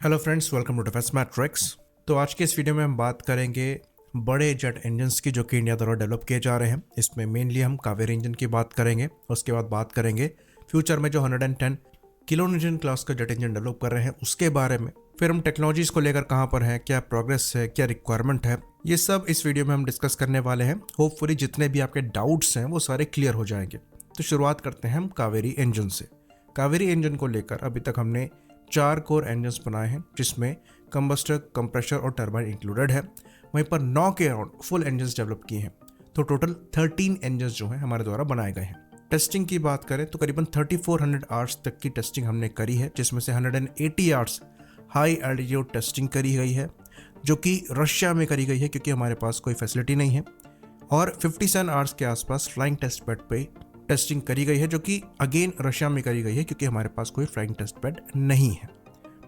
Hello friends, welcome to defence matrix. तो आज के इस वीडियो में हम बात करेंगे बड़े जेट इंजन्स की जो कि इंडिया द्वारा डेवलप किए जा रहे हैं। इसमें मेनली हम कावेरी इंजन की बात करेंगे। उसके बाद बात करेंगे फ्यूचर में जो 110 किलो न्यूटन क्लास का जेट इंजन डेवलप कर रहे हैं उसके बारे में। फिर हम टेक्नोलॉजीज को लेकर कहाँ पर हैं, क्या प्रोग्रेस है, क्या रिक्वायरमेंट है, ये सब इस वीडियो में हम डिस्कस करने वाले हैं। होपफुली जितने भी आपके डाउट्स हैं वो सारे क्लियर हो जाएंगे। तो शुरुआत करते हैं हम कावेरी इंजन से। कावेरी इंजन को लेकर अभी तक हमने 4 कोर इंजन्स बनाए हैं, जिसमें कंबस्टर, कंप्रेशर और टरबाइन इंक्लूडेड है। वहीं पर 9 के अराउंड फुल इंजन्स डेवलप किए हैं। तो टोटल 13 इंजन्स जो हैं हमारे द्वारा बनाए गए हैं। टेस्टिंग की बात करें तो करीबन 3400 आवर्स तक की टेस्टिंग हमने करी है, जिसमें से 180 आवर्स हाई एल्टीट्यूड टेस्टिंग करी गई है, जो कि रशिया में करी गई है क्योंकि हमारे पास कोई फैसिलिटी नहीं है। और 57 आवर्स के आसपास फ्लाइंग टेस्ट बेड पे टेस्टिंग करी गई है, जो कि अगेन रशिया में करी गई है क्योंकि हमारे पास कोई फ्लाइंग टेस्ट बेड नहीं है।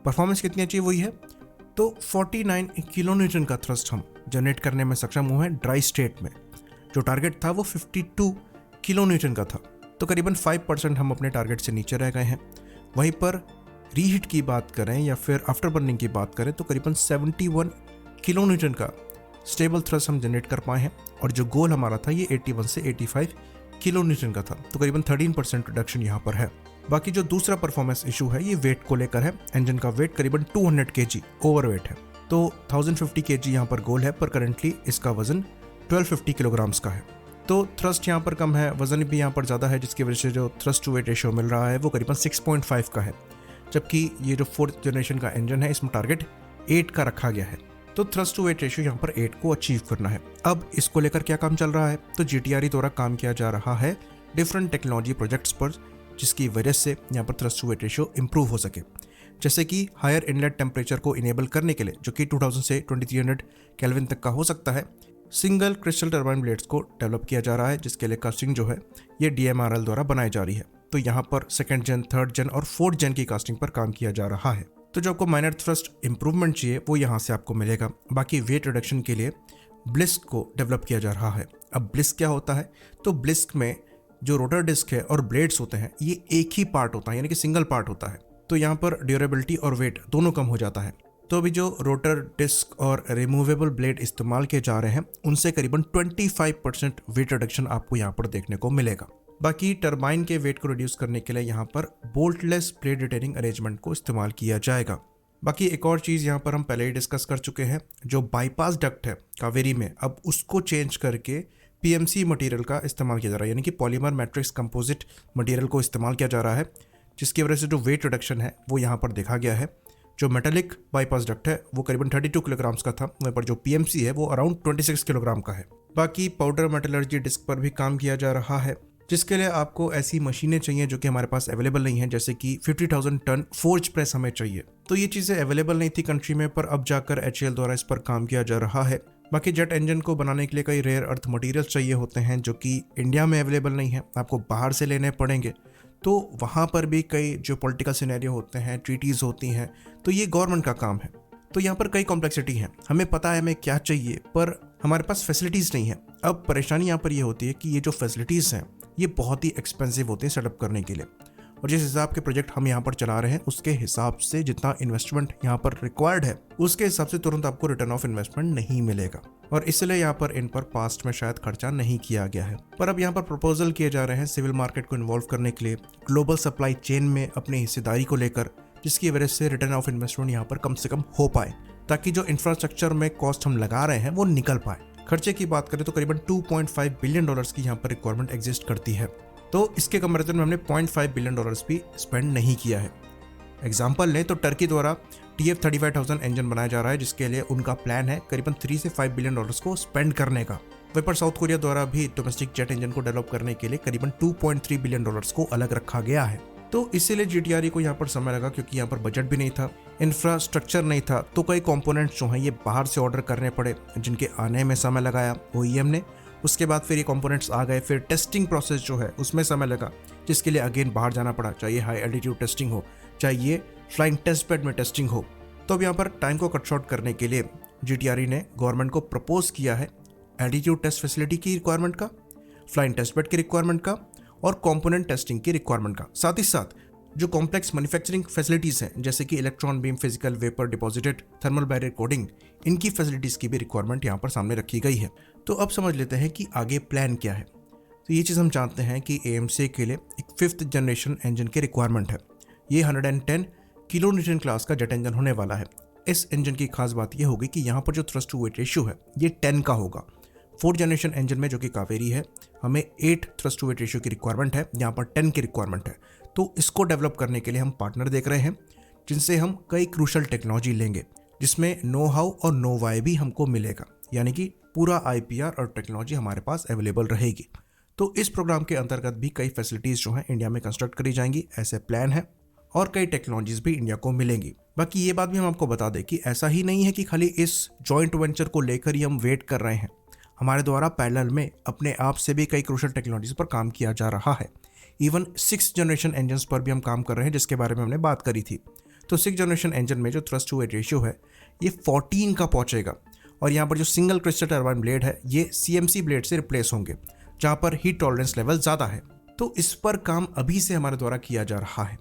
परफॉर्मेंस कितनी अच्छी हुई है तो 49 किलो न्यूटन का थ्रस्ट हम जनरेट करने में सक्षम हुए हैं ड्राई स्टेट में। जो टारगेट था वो 52 किलो न्यूटन का था, तो करीबन 5% हम अपने टारगेट से नीचे रह गए हैं। वहीं पर रीहीट की बात करें या फिर आफ्टर बर्निंग की बात करें तो करीबन 71 किलो न्यूटन का स्टेबल थ्रस्ट हम जनरेट कर पाए हैं। और जो गोल हमारा था ये 81 से 85 किलो न्यूटन का था, तो करीबन 13% रिडक्शन यहाँ पर है। बाकी जो दूसरा परफॉर्मेंस इशू है ये वेट को लेकर है। इंजन का वेट करीबन 200 kg ओवर वेट है, तो 1050 kg यहाँ पर गोल है, पर करंटली इसका वजन 1250 किलोग्राम्स का है। तो थ्रस्ट यहाँ पर कम है, वजन भी यहाँ पर ज़्यादा है, जिसकी वजह से जो थ्रस्ट टू वेट रेशियो मिल रहा है वो करीबन 6.5 का है। जबकि ये जो 4th जनरेशन का इंजन है इसमें टारगेट 8 का रखा गया है। तो थ्रस्ट टू वेट रेशियो यहाँ पर 8 को अचीव करना है। अब इसको लेकर क्या काम चल रहा है तो GTRE द्वारा काम किया जा रहा है डिफरेंट टेक्नोलॉजी प्रोजेक्ट्स पर, जिसकी वजह से यहाँ पर thrust to weight ratio improve हो सके। जैसे कि हायर इनलेट टेम्परेचर को इनेबल करने के लिए, जो कि 2000 से 2300 केल्विन तक का हो सकता है, सिंगल क्रिस्टल टर्बाइन ब्लेड्स को डेवलप किया जा रहा है, जिसके लिए कास्टिंग जो है ये DMRL द्वारा बनाई जा रही है। तो यहाँ पर 2nd जन, 3rd जन और 4th जन की कास्टिंग पर काम किया जा रहा है। तो जो आपको माइनर थ्रस्ट इंप्रूवमेंट चाहिए वो यहाँ से आपको मिलेगा। बाकी वेट रिडक्शन के लिए ब्लिस्क को डेवलप किया जा रहा है। अब ब्लिस्क क्या होता है तो ब्लिस्क में जो रोटर डिस्क है और ब्लेड्स होते हैं ये एक ही पार्ट होता है, यानी कि सिंगल पार्ट होता है। तो यहाँ पर ड्यूरेबिलिटी और वेट दोनों कम हो जाता है। तो अभी जो रोटर डिस्क और रिमूवेबल ब्लेड इस्तेमाल किए जा रहे हैं उनसे करीबन 25% वेट रिडक्शन आपको यहाँ पर देखने को मिलेगा। बाकी टरबाइन के वेट को रिड्यूस करने के लिए यहाँ पर बोल्टलेस ब्लेड रिटेनिंग अरेंजमेंट को इस्तेमाल किया जाएगा। बाकी एक और चीज़ यहाँ पर हम पहले ही डिस्कस कर चुके हैं, जो बाईपास डक्ट है कावेरी में, अब उसको चेंज करके PMC मटेरियल का इस्तेमाल किया जा रहा है, यानी कि पॉलीमर मैट्रिक्स कंपोजिट मटेरियल को इस्तेमाल किया जा रहा है, जिसकी वजह से जो वेट रिडक्शन है वो यहाँ पर देखा गया है। जो मेटालिक बाईपास डक्ट है वो करीबन 32 किलोग्राम्स का था, वहीं पर जो PMC है वो अराउंड 26 किलोग्राम का है। बाकी पाउडर मेटलर्जी डिस्क पर भी काम किया जा रहा है, जिसके लिए आपको ऐसी मशीनें चाहिए जो कि हमारे पास अवेलेबल नहीं है। जैसे कि 50,000 टन फोर्ज प्रेस हमें चाहिए, तो ये चीज़ें अवेलेबल नहीं थी कंट्री में, पर अब जाकर HAL द्वारा इस पर काम किया जा रहा है। बाकी जेट इंजन को बनाने के लिए कई रेयर अर्थ मटेरियल्स चाहिए होते हैं, जो कि इंडिया में अवेलेबल नहीं है, आपको बाहर से लेने पड़ेंगे। तो वहाँ पर भी कई जो पॉलिटिकल सिनेरियो होते हैं, ट्रीटीज़ होती हैं, तो ये गवर्नमेंट का काम है। तो यहाँ पर कई कॉम्प्लेक्सिटी है, हमें पता है हमें क्या चाहिए, पर हमारे पास फैसिलिटीज़ नहीं है। अब परेशानी यहाँ पर ये होती है कि ये जो फैसिलिटीज़ हैं ये बहुत ही एक्सपेंसिव होते हैं सेटअप करने के लिए, और जिस हिसाब के प्रोजेक्ट हम यहाँ पर चला रहे हैं उसके हिसाब से जितना इन्वेस्टमेंट यहाँ पर रिक्वायर्ड है उसके हिसाब से तुरंत आपको रिटर्न ऑफ इन्वेस्टमेंट नहीं मिलेगा, और इसलिए यहाँ पर इन पर पास्ट में शायद खर्चा नहीं किया गया है। पर अब यहाँ पर प्रपोजल किए जा रहे हैं सिविल मार्केट को इन्वॉल्व करने के लिए, ग्लोबल सप्लाई चेन में अपनी हिस्सेदारी को लेकर, जिसकी वजह से रिटर्न ऑफ इन्वेस्टमेंट यहाँ पर कम से कम हो पाए, ताकि जो इंफ्रास्ट्रक्चर में कॉस्ट हम लगा रहे हैं वो निकल पाए। खर्चे की बात करें तो करीबन $2.5 बिलियन की यहाँ पर रिक्वायरमेंट एग्जिस्ट करती है, तो इसके कंपैरिजन में हमने $0.5 बिलियन भी स्पेंड नहीं किया है। एग्जाम्पल लें तो टर्की द्वारा TF-35,000 इंजन बनाया जा रहा है, जिसके लिए उनका प्लान है करीबन 3 से 5 बिलियन डॉलर्स को स्पेंड करने का। वहीं पर साउथ कोरिया द्वारा भी डोमेस्टिक जेट इंजन को डेवलप करने के लिए करीबन $2.3 बिलियन को अलग रखा गया है। तो इसीलिए GTRE को यहाँ पर समय लगा, क्योंकि यहाँ पर बजट भी नहीं था, इंफ्रास्ट्रक्चर नहीं था, तो कई कंपोनेंट्स जो हैं ये बाहर से ऑर्डर करने पड़े, जिनके आने में समय लगाया OEM ने। उसके बाद फिर ये कंपोनेंट्स आ गए, फिर टेस्टिंग प्रोसेस जो है उसमें समय लगा, जिसके लिए अगेन बाहर जाना पड़ा, चाहे हाई एल्टीट्यूड टेस्टिंग हो, चाहे ये फ्लाइंग टेस्ट बेड में टेस्टिंग हो। तो अब यहाँ पर टाइम को कट शॉर्ट करने के लिए GTRE ने गवर्नमेंट को प्रपोज किया है एल्टीट्यूड टेस्ट फैसिलिटी की रिक्वायरमेंट का, फ्लाइंग टेस्ट बेड की रिक्वायरमेंट का और कंपोनेंट टेस्टिंग की रिक्वायरमेंट का। साथ ही साथ जो कॉम्प्लेक्स मैन्युफैक्चरिंग फैसिलिटीज़ हैं जैसे कि electron beam, physical vapour deposited, thermal barrier coding, इनकी फैसिलिटीज़ की भी रिक्वायरमेंट यहाँ पर सामने रखी गई है। तो अब समझ लेते हैं कि आगे प्लान क्या है। तो ये चीज़ हम जानते हैं कि AMC के लिए एक 5th जनरेशन इंजन की रिक्वायरमेंट है। ये 110 किलो न्यूटन क्लास का जेट इंजन होने वाला है। इस इंजन की खास बात यह होगी कि यहाँ पर जो थ्रस्ट टू वेट रेशियो है ये 10 का होगा। 4th जनरेशन इंजन में जो कि कावेरी है, हमें 8 थ्रस्ट टू वेट रेशियो की रिक्वायरमेंट है, यहाँ पर 10 की रिक्वायरमेंट है। तो इसको डेवलप करने के लिए हम पार्टनर देख रहे हैं जिनसे हम कई क्रूशल टेक्नोलॉजी लेंगे, जिसमें नो हाउ और नो वाई भी हमको मिलेगा, यानी कि पूरा IPR और टेक्नोलॉजी हमारे पास अवेलेबल रहेगी। तो इस प्रोग्राम के अंतर्गत भी कई फैसिलिटीज़ जो हैं इंडिया में कंस्ट्रक्ट करी जाएंगी, ऐसे प्लान है, और कई टेक्नोलॉजीज भी इंडिया को मिलेंगी। बाकी ये बात भी हम आपको बता दें कि ऐसा ही नहीं है कि खाली इस जॉइंट वेंचर को लेकर ही हम वेट कर रहे हैं। हमारे द्वारा पैरेलल में अपने आप से भी कई क्रूशल टेक्नोलॉजीज पर काम किया जा रहा है। इवन 6th जनरेशन इंजन्स पर भी हम काम कर रहे हैं, जिसके बारे में हमने बात करी थी। तो 6th जनरेशन इंजन में जो थ्रस्ट टू वेट रेशियो है ये 14 का पहुंचेगा, और यहाँ पर जो सिंगल क्रिस्टल टर्बाइन ब्लेड है ये CMC ब्लेड से रिप्लेस होंगे, जहाँ पर हीट टॉलरेंस लेवल ज़्यादा है। तो इस पर काम अभी से हमारे द्वारा किया जा रहा है,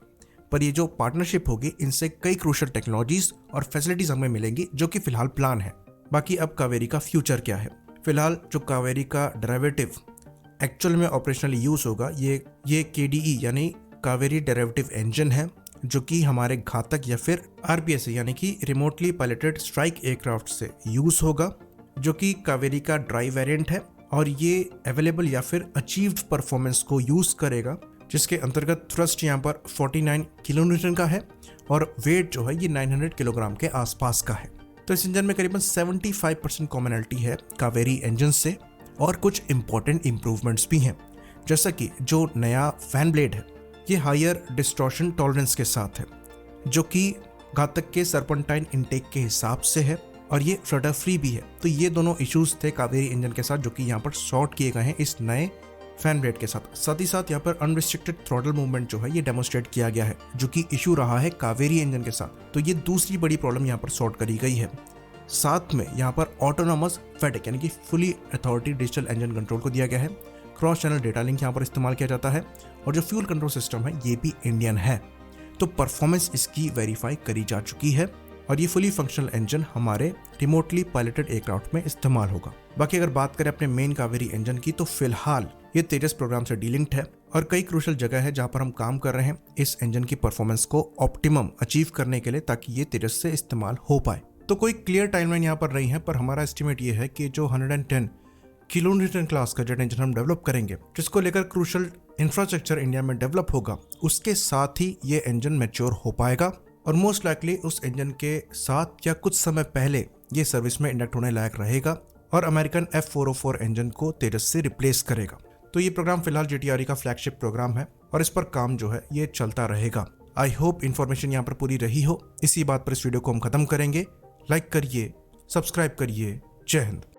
पर ये जो पार्टनरशिप होगी इनसे कई क्रूशल टेक्नोलॉजीज और फैसिलिटीज हमें मिलेंगी, जो कि फिलहाल प्लान है। बाकी अब कावेरी का फ्यूचर क्या है। फिलहाल जो कावेरी का डेरिवेटिव एक्चुअल में ऑपरेशनली यूज होगा ये KDE यानी कावेरी डेरिवेटिव इंजन है, जो कि हमारे घातक या फिर RPS यानी कि रिमोटली पायलटेड स्ट्राइक एयरक्राफ्ट से यूज होगा, जो कि कावेरी का ड्राई वेरिएंट है, और ये अवेलेबल या फिर अचीव्ड परफॉर्मेंस को यूज करेगा, जिसके अंतर्गत थ्रस्ट यहाँ पर 49 किलो न्यूटन का है और वेट जो है ये 900 किलोग्राम के आसपास का है। तो इस इंजन में करीबन 75% कॉमनैलिटी है कावेरी इंजन से, और कुछ इंपॉर्टेंट इंप्रूवमेंट्स भी हैं, जैसा कि जो नया फैन ब्लेड है ये हायर डिस्टॉर्शन टॉलरेंस के साथ है, जो कि घातक के सर्पेंटाइन इनटेक के हिसाब से है, और ये फ्लटर फ्री भी है। तो ये दोनों इश्यूज थे कावेरी इंजन के साथ, जो कि यहाँ पर सॉर्ट किए गए हैं इस नए फैन ब्लेड के साथ ही साथ यहाँ पर अनरिस्ट्रिक्टेड थ्रॉटल मूवमेंट जो है ये डेमोन्स्ट्रेट किया गया है, जो कि इशू रहा है कावेरी इंजन के साथ। तो ये दूसरी बड़ी प्रॉब्लम यहाँ पर सॉर्ट करी गई है। साथ में यहाँ पर ऑटोनॉमस फेडेक यानी कि fully authority digital engine control को दिया गया है। क्रॉस चैनल डेटा लिंक यहाँ पर इस्तेमाल किया जाता है, और जो फ्यूल कंट्रोल सिस्टम है ये भी इंडियन है। तो परफॉर्मेंस इसकी वेरीफाई करी जा चुकी है, और ये फुली फंक्शनल इंजन हमारे रिमोटली पायलटेड एयरक्राफ्ट में इस्तेमाल होगा। बाकी अगर बात करें अपने मेन कावेरी इंजन की, तो फिलहाल ये तेजस प्रोग्राम से डीलिंक्ड है, और कई क्रूशल जगह है जहां पर हम काम कर रहे हैं इस इंजन की परफॉर्मेंस को ऑप्टिमम अचीव करने के लिए, ताकि ये तेजस से इस्तेमाल हो पाए। तो कोई क्लियर टाइमलाइन यहाँ पर नहीं है, पर हमारा एस्टिमेट ये है कि जो 110 किलो न्यूटन क्लास का जेट इंजन हम डेवलप करेंगे, जिसको लेकर क्रूशल इंफ्रास्ट्रक्चर इंडिया में डेवलप होगा, उसके साथ ही ये इंजन मैच्योर हो पाएगा, और मोस्ट लाइकली उस इंजन के साथ या कुछ समय पहले ये सर्विस में इंडक्ट होने लायक रहेगा, और अमेरिकन F404 इंजन को तेजस से रिप्लेस करेगा। तो ये प्रोग्राम फिलहाल GTRE का फ्लैगशिप प्रोग्राम है, और इस पर काम जो है ये चलता रहेगा। आई होप इन्फॉर्मेशन यहाँ पर पूरी रही हो। इसी बात पर इस वीडियो को हम खत्म करेंगे। लाइक करिए, सब्सक्राइब करिए। जय हिंद।